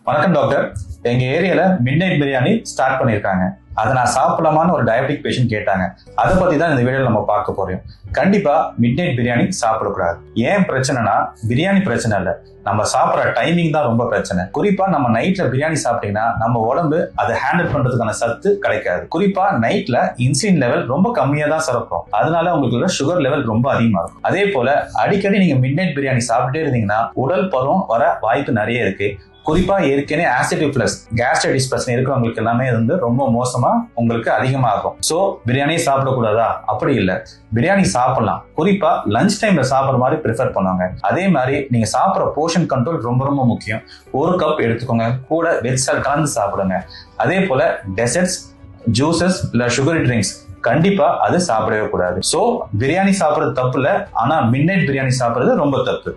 வணக்கம் டாக்டர். எங்க ஏரியால மிட் நைட் பிரியாணி ஸ்டார்ட் பண்ணிருக்காங்க. அதை நான் சாப்பிடலாமான்னு ஒரு டயபெட்டிக் பேஷண்ட் கேட்டாங்க. அதை பத்தி தான் இந்த வீடியோல நம்ம பார்க்க போறோம். கண்டிப்பா மிட் நைட் பிரியாணி சாப்பிடக்கூடாது. ஏன் பிரச்சனைனா பிரியாணி பிரச்சனை இல்ல, நம்ம சாப்பிட்ற டைமிங் தான் ரொம்ப பிரச்சனை. குறிப்பா நம்ம நைட்ல பிரியாணி சாப்பிட்டீங்கன்னா நம்ம உடம்பு அதை ஹேண்டில் பண்றதுக்கான சத்து கிடைக்காது. குறிப்பா நைட்ல இன்சுலின் லெவல் ரொம்ப கம்மியா தான் சுரக்கும். அதனால உங்களுக்கு சுகர் லெவல் ரொம்ப அதிகமா இருக்கும். அதே போல அடிக்கடி நீங்க மிட் நைட் பிரியாணி சாப்பிட்டே இருந்தீங்கன்னா உடல் பருவம் வர வாய்ப்பு நிறைய இருக்கு. குறிப்பா ஏற்கனவே ஆசிட் ரிஃப்ளக்ஸ், கேஸ்ட்ரைட்டிஸ் பிரச்சனை இருக்கிறவங்களுக்கு எல்லாமே ரொம்ப மோசமா உங்களுக்கு அதிகமாகும். சோ பிரியாணி சாப்பிடக்கூடாதா? அப்படி இல்ல, பிரியாணி சாப்பிடலாம். குறிப்பா லஞ்ச் டைம்ல சாப்பிட்ற மாதிரி ப்ரிஃபர் பண்ணுவாங்க. அதே மாதிரி நீங்க சாப்பிட்ற போர்ஷன் கண்ட்ரோல் ரொம்ப ரொம்ப முக்கியம். ஒரு கப் எடுத்துக்கோங்க, கூட வெஜ் சால் கலந்து சாப்பிடுங்க. அதே போல டெசர்ட்ஸ், ஜூசஸ் இல்ல சுகரி ட்ரிங்க்ஸ் கண்டிப்பா அது சாப்பிடவே கூடாது. சோ பிரியாணி சாப்பிடுறது தப்பு இல்ல, ஆனா மிட் நைட் பிரியாணி சாப்பிடுறது ரொம்ப தப்பு.